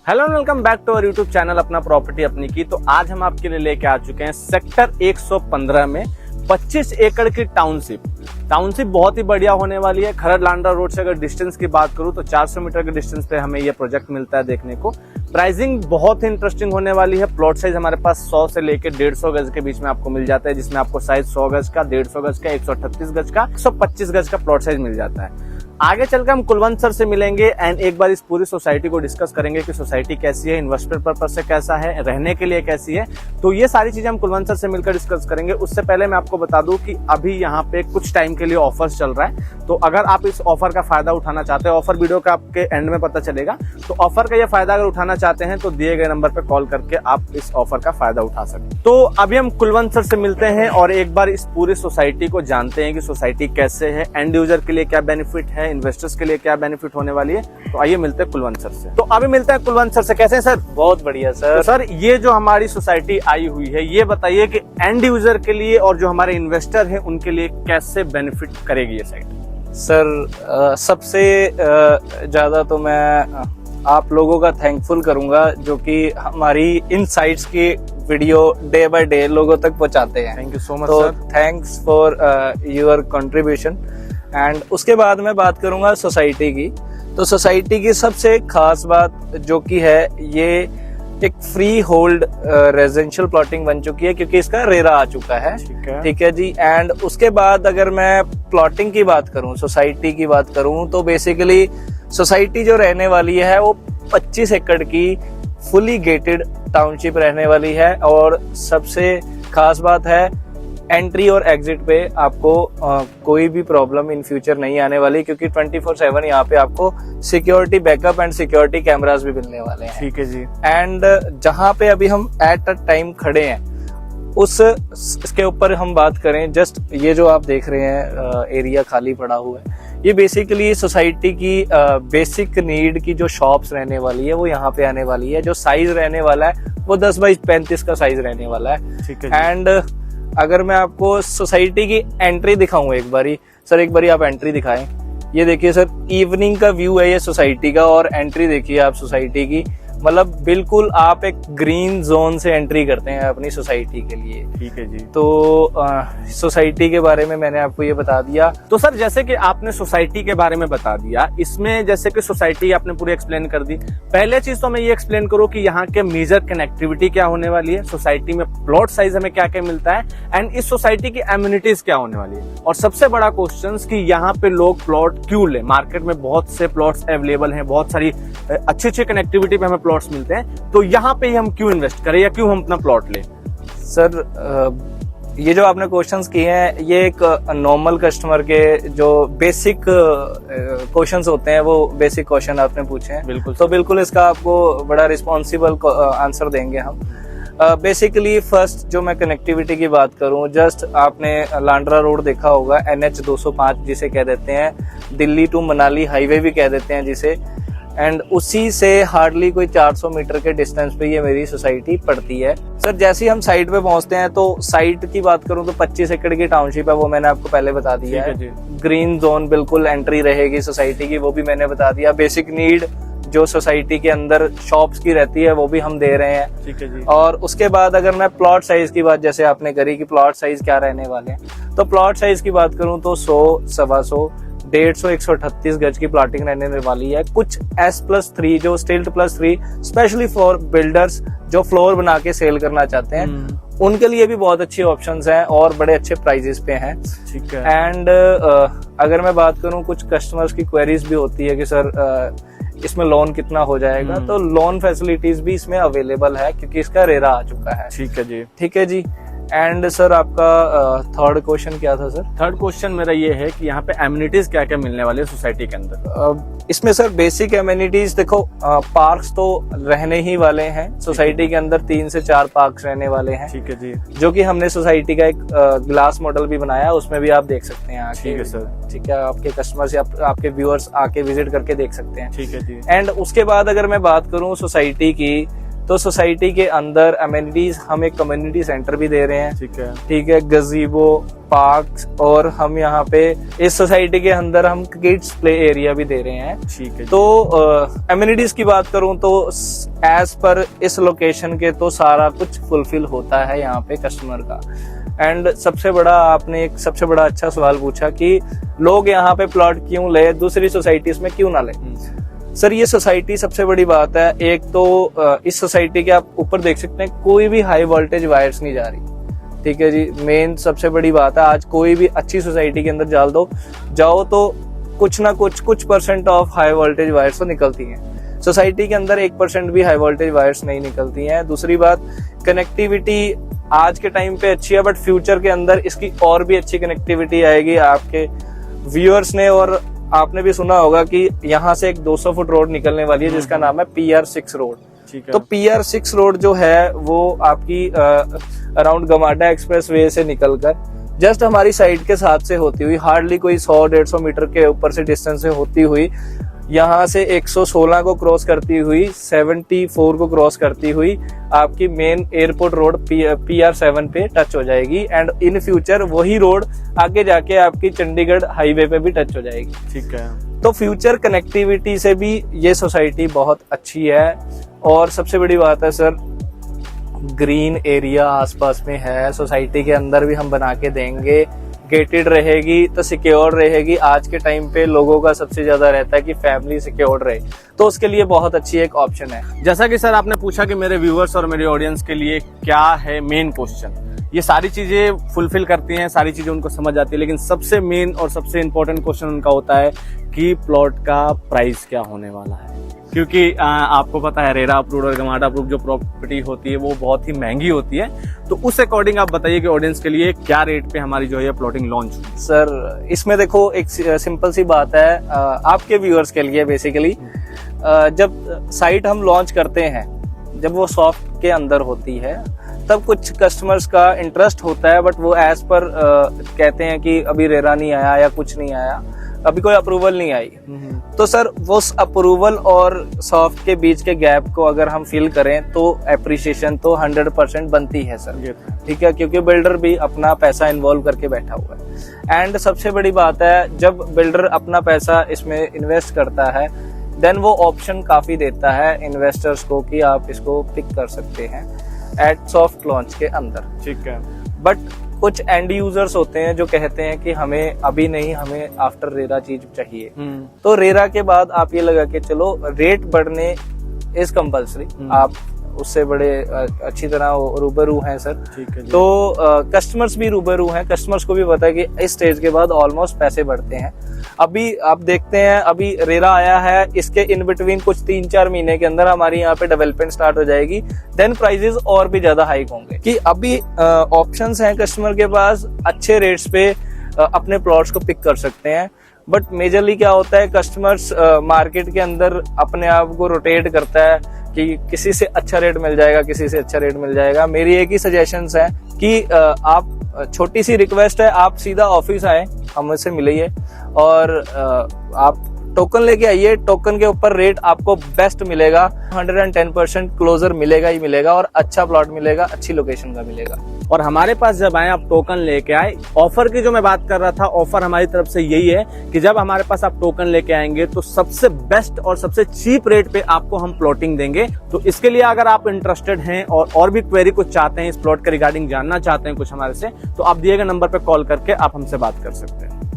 Hello and welcome back to our YouTube channel अपना property अपनी की। तो आज हम आपके लिए लेके आ चुके हैं सेक्टर 115 में 25 एकड़ की टाउनशिप बहुत ही बढ़िया होने वाली है। खरड़ लांडा रोड से अगर डिस्टेंस की बात करूं तो 400 मीटर के डिस्टेंस पे हमें ये प्रोजेक्ट मिलता है देखने को। प्राइसिंग बहुत ही इंटरेस्टिंग होने वाली है। प्लॉट साइज हमारे पास 100 से लेके 150 गज के बीच में आपको मिल जाता है, जिसमें आपको साइज 100 गज का, 150 गज का, 138 गज का, 125 गज का प्लॉट साइज मिल जाता है। आगे चलकर हम कुलवंत सर से मिलेंगे एंड एक बार इस पूरी सोसाइटी को डिस्कस करेंगे कि सोसाइटी कैसी है, इन्वेस्टमेंट पर्पज से कैसा है, रहने के लिए कैसी है। तो ये सारी चीजें हम कुलवंत सर से मिलकर डिस्कस करेंगे। उससे पहले मैं आपको बता दूं कि अभी यहाँ पे कुछ टाइम के लिए ऑफर्स चल रहा है, तो अगर आप इस ऑफर का फायदा उठाना चाहते हैं, ऑफर वीडियो का आपके एंड में पता चलेगा, तो ऑफर का ये फायदा अगर उठाना चाहते हैं तो दिए गए नंबर पे कॉल करके आप इस ऑफर का फायदा उठा सकते हैं। तो अभी हम कुलवंत सर से मिलते हैं और एक बार इस पूरी सोसाइटी को जानते हैं कि सोसाइटी कैसे है, एंड यूजर के लिए क्या बेनिफिट है, इन्वेस्टर्स के लिए क्या बेनिफिट होने वाली है। तो आइए मिलते हैं कुलवंत सर से। तो अभी मिलते हैं कुलवंत सर से। कैसे हैं सर? बहुत बढ़िया सर। तो सर ये जो हमारी सोसाइटी आई हुई है, ये बताइए कि एंड यूजर के लिए और जो हमारे इन्वेस्टर हैं उनके लिए कैसे बेनिफिट करेगी ये साइट? सर सबसे ज्यादा तो मैं आप लोगों का थैंकफुल करूंगा जो कि हमारी इन साइट्स की वीडियो डे बाय डे लोगों तक पहुंचाते हैं। थैंक यू सो मच तो sir. Thanks for your contribution. And उसके बाद मैं बात करूंगा सोसाइटी की। तो सोसाइटी की सबसे खास बात जो कि है, ये एक फ्री होल्ड रेजिडेंशियल प्लॉटिंग बन चुकी है क्योंकि इसका रेरा आ चुका है। ठीक है जी। एंड उसके बाद अगर मैं प्लॉटिंग की बात करूं, सोसाइटी की बात करूं, तो बेसिकली सोसाइटी जो रहने वाली है वो 25 एकड़ की फुली गेटेड टाउनशिप रहने वाली है। और सबसे खास बात है, एंट्री और एग्जिट पे आपको कोई भी प्रॉब्लम इन फ्यूचर नहीं आने वाली क्योंकि 24/7 यहाँ पे आपको security backup and security cameras भी मिलने वाले हैं। ठीक है जी। एंड जहाँ पे अभी हम एट अ टाइम खड़े हैं इसके ऊपर हम बात करें, जस्ट ये जो आप देख रहे हैं एरिया खाली पड़ा हुआ है, ये बेसिकली सोसाइटी की बेसिक नीड की जो शॉप्स रहने वाली है वो यहाँ पे आने वाली है। जो साइज रहने वाला है वो 10x35 का साइज रहने वाला है। ठीक है। एंड अगर मैं आपको सोसाइटी की एंट्री दिखाऊं एक बारी, सर एक बारी आप एंट्री दिखाएं। ये देखिए सर, इवनिंग का व्यू है ये सोसाइटी का, और एंट्री देखिए आप सोसाइटी की, मतलब बिल्कुल आप एक ग्रीन जोन से एंट्री करते हैं अपनी सोसाइटी के लिए। ठीक है जी। तो सोसाइटी के बारे में मैंने आपको ये बता दिया। तो सर जैसे कि आपने सोसाइटी के बारे में बता दिया, इसमें जैसे कि सोसाइटी आपने पूरी एक्सप्लेन कर दी। पहले चीज तो मैं ये एक्सप्लेन करूं कि यहाँ के मेजर कनेक्टिविटी क्या होने वाली है, सोसाइटी में प्लॉट साइज हमें क्या क्या मिलता है, एंड इस सोसाइटी की एम्यूनिटीज क्या होने वाली है। और सबसे बड़ा क्वेश्चन कि यहाँ पे लोग प्लॉट क्यों ले। मार्केट में बहुत से प्लॉट्स अवेलेबल हैं, बहुत सारी अच्छी अच्छी कनेक्टिविटी पे हमें प्लॉट्स मिलते हैं, तो यहाँ पे हम क्यों इन्वेस्ट करें या क्यों हम अपना प्लॉट लें? सर ये जो आपने क्वेश्चंस किए हैं, ये एक नॉर्मल कस्टमर के जो बेसिक क्वेश्चंस होते हैं, वो बेसिक क्वेश्चन आपने पूछे हैं। बिल्कुल। तो बिल्कुल इसका आपको बड़ा रिस्पॉन्सिबल आंसर देंगे हम। बेसिकली फर्स्ट जो मैं कनेक्टिविटी की बात करूं, जस्ट आपने लांडरा रोड देखा होगा, NH 205 जिसे कह देते हैं, दिल्ली टू मनाली हाईवे भी कह देते हैं जिसे, एंड उसी से हार्डली कोई 400 मीटर के डिस्टेंस पे ये मेरी सोसाइटी पड़ती है। सर जैसे ही हम साइट पे पहुंचते हैं, तो साइट की बात करूं तो 25 एकड़ की टाउनशिप है, वो मैंने आपको पहले बता दिया है। ग्रीन जोन बिल्कुल एंट्री रहेगी सोसाइटी की, वो भी मैंने बता दिया। बेसिक नीड जो सोसाइटी के अंदर शॉप्स की रहती है वो भी हम दे रहे हैं। ठीक है जी। और उसके बाद अगर मैं प्लॉट साइज की बात जैसे आपने करी कि प्लॉट साइज क्या रहने वाले हैं, तो प्लॉट साइज की बात करूं तो 100, 125, 150, 138 गज की प्लॉटिंग रहने वाली है। कुछ S+3 जो स्टिल्ट +3 स्पेशली फॉर बिल्डर्स जो फ्लोर बना के सेल करना चाहते हैं, उनके लिए भी बहुत अच्छे ऑप्शंस हैं और बड़े अच्छे प्राइजेस पे हैं। ठीक है। एंड अगर मैं बात करूं, कुछ कस्टमर्स की क्वेरीज भी होती है कि सर इसमें लोन कितना हो जाएगा, तो लोन फैसिलिटीज भी इसमें अवेलेबल है क्योंकि इसका रेरा आ चुका है। ठीक है जी। ठीक है जी। एंड सर आपका थर्ड क्वेश्चन क्या था सर? थर्ड क्वेश्चन मेरा ये है कि यहाँ पे एम्यूनिटीज क्या क्या मिलने वाले सोसाइटी के अंदर? इसमें सर बेसिक एम्यूनिटीज देखो, पार्क्स तो रहने ही वाले हैं सोसाइटी के अंदर, 3 से 4 पार्क्स रहने वाले हैं। ठीक है जी। जो कि हमने सोसाइटी का एक ग्लास मॉडल भी बनाया, उसमें भी आप देख सकते हैं आके। ठीक है सर। ठीक है, आपके कस्टमर्स या आपके व्यूअर्स आके विजिट करके देख सकते हैं। ठीक है जी। एंड उसके बाद अगर मैं बात करूं सोसाइटी की, तो सोसाइटी के अंदर अमेनिटीज हम एक कम्युनिटी सेंटर भी दे रहे हैं, ठीक है, गजीबो, पार्क्स, और हम यहाँ पे इस सोसाइटी के अंदर हम किड्स प्ले एरिया भी दे रहे हैं, ठीक है। तो अमेनिटीज की बात करूं तो एज पर इस लोकेशन के तो सारा कुछ फुलफिल होता है यहाँ पे कस्टमर का। एंड सबसे बड़ा, आपने एक सबसे बड़ा अच्छा सवाल पूछा कि लोग यहाँ पे प्लॉट क्यों ले, दूसरी सोसाइटीज में क्यों ना ले। सर ये सोसाइटी सबसे बड़ी बात है, एक तो इस सोसाइटी के आप ऊपर देख सकते हैं कोई भी हाई वोल्टेज वायर्स नहीं जा रही, ठीक है जी। मेन सबसे बड़ी बात है, आज कोई भी अच्छी सोसाइटी के अंदर जाओ तो कुछ ना कुछ percent of high voltage wires तो निकलती हैं। सोसाइटी के अंदर 1% भी हाई वोल्टेज वायर्स नहीं निकलती हैं। दूसरी बात, कनेक्टिविटी आज के टाइम पे अच्छी है, बट फ्यूचर के अंदर इसकी और भी अच्छी कनेक्टिविटी आएगी। आपके व्यूअर्स ने और आपने भी सुना होगा कि यहाँ से एक 200 फुट रोड निकलने वाली है जिसका नाम है PR6 रोड, ठीक है। तो PR6 रोड जो है वो आपकी अराउंड गमाडा एक्सप्रेस वे से निकलकर जस्ट हमारी साइड के साथ से होती हुई, हार्डली कोई 100-150 मीटर के ऊपर से डिस्टेंस से होती हुई, यहाँ से 116 को क्रॉस करती हुई, 74 को क्रॉस करती हुई आपकी मेन एयरपोर्ट रोड PR7 पे टच हो जाएगी। एंड इन फ्यूचर वही रोड आगे जाके आपकी चंडीगढ़ हाईवे पे भी टच हो जाएगी, ठीक है। तो फ्यूचर कनेक्टिविटी से भी ये सोसाइटी बहुत अच्छी है। और सबसे बड़ी बात है सर, ग्रीन एरिया आसपास में है, सोसाइटी के अंदर भी हम बना के देंगे, गेटेड रहेगी तो सिक्योर रहेगी। आज के टाइम पे लोगों का सबसे ज्यादा रहता है कि फैमिली सिक्योर रहे, तो उसके लिए बहुत अच्छी एक ऑप्शन है। जैसा कि सर आपने पूछा कि मेरे व्यूअर्स और मेरे ऑडियंस के लिए क्या है मेन क्वेश्चन, ये सारी चीजें फुलफिल करती हैं, सारी चीजें उनको समझ आती है, लेकिन सबसे मेन और सबसे इम्पोर्टेंट क्वेश्चन उनका होता है कि प्लॉट का प्राइस क्या होने वाला है। क्योंकि आपको पता है रेरा अप्रूव्ड और गमाडा अप्रूव्ड जो प्रॉपर्टी होती है वो बहुत ही महंगी होती है, तो उस अकॉर्डिंग आप बताइए कि ऑडियंस के लिए क्या रेट पे हमारी जो है प्लॉटिंग लॉन्च हुई। सर इसमें देखो एक सिंपल सी बात है, आपके व्यूअर्स के लिए बेसिकली, जब साइट हम लॉन्च करते हैं, जब वो सॉफ्ट के अंदर होती है, तब कुछ कस्टमर्स का इंटरेस्ट होता है, बट वो एज पर कहते हैं कि अभी रेरा नहीं आया या कुछ नहीं आया, अभी कोई अप्रूवल नहीं आई। तो सर वो अप्रूवल और सॉफ्ट के बीच के गैप को अगर हम फिल करें तो एप्रिसिएशन तो 100% बनती है सर, ठीक है, क्योंकि बिल्डर भी अपना पैसा इन्वॉल्व करके बैठा हुआ है। एंड सबसे बड़ी बात है, जब बिल्डर अपना पैसा इसमें इन्वेस्ट करता है, देन वो ऑप्शन काफी देता है इन्वेस्टर्स को कि आप इसको पिक कर सकते हैं एट सॉफ्ट लॉन्च के अंदर, ठीक है। बट कुछ एंड यूजर्स होते हैं जो कहते हैं कि हमें अभी नहीं, हमें आफ्टर रेरा चीज चाहिए। तो रेरा के बाद आप ये लगा के चलो, रेट बढ़ने इज कंपल्सरी, आप उससे बड़े अच्छी तरह रूबरू हैं सर, ठीक है। तो कस्टमर्स भी रूबरू हैं, कस्टमर्स को भी पता है कि इस स्टेज के बाद ऑलमोस्ट पैसे बढ़ते हैं। अभी आप देखते हैं, अभी रेरा आया है, इसके इन बिटवीन कुछ 3-4 महीने के अंदर हमारी यहाँ पे डेवलपमेंट स्टार्ट हो जाएगी, देन प्राइजेस और भी ज्यादा हाइक होंगे कि अभी ऑप्शंस हैं कस्टमर के पास, अच्छे रेट्स पे अपने प्लॉट्स को पिक कर सकते हैं। बट मेजरली क्या होता है, कस्टमर्स मार्केट के अंदर अपने आप को रोटेट करता है कि किसी से अच्छा रेट मिल जाएगा, किसी से अच्छा रेट मिल जाएगा। मेरी एक ही सजेशंस है कि आप, छोटी सी रिक्वेस्ट है, आप सीधा ऑफिस आए, हमसे मिलिए और आप टोकन लेके आइए। टोकन के ऊपर रेट आपको बेस्ट मिलेगा, 110% क्लोजर मिलेगा ही मिलेगा, और अच्छा प्लॉट मिलेगा, अच्छी लोकेशन का मिलेगा। और हमारे पास जब आए, आप टोकन लेके आए, ऑफर की जो मैं बात कर रहा था, ऑफर हमारी तरफ से यही है कि जब हमारे पास आप टोकन लेके आएंगे तो सबसे बेस्ट और सबसे चीप रेट पे आपको हम प्लॉटिंग देंगे। तो इसके लिए अगर आप इंटरेस्टेड हैं और भी क्वेरी कुछ चाहते हैं, इस प्लॉट के रिगार्डिंग जानना चाहते हैं कुछ हमारे से, तो आप दिए गए नंबर पे कॉल करके आप हमसे बात कर सकते हैं।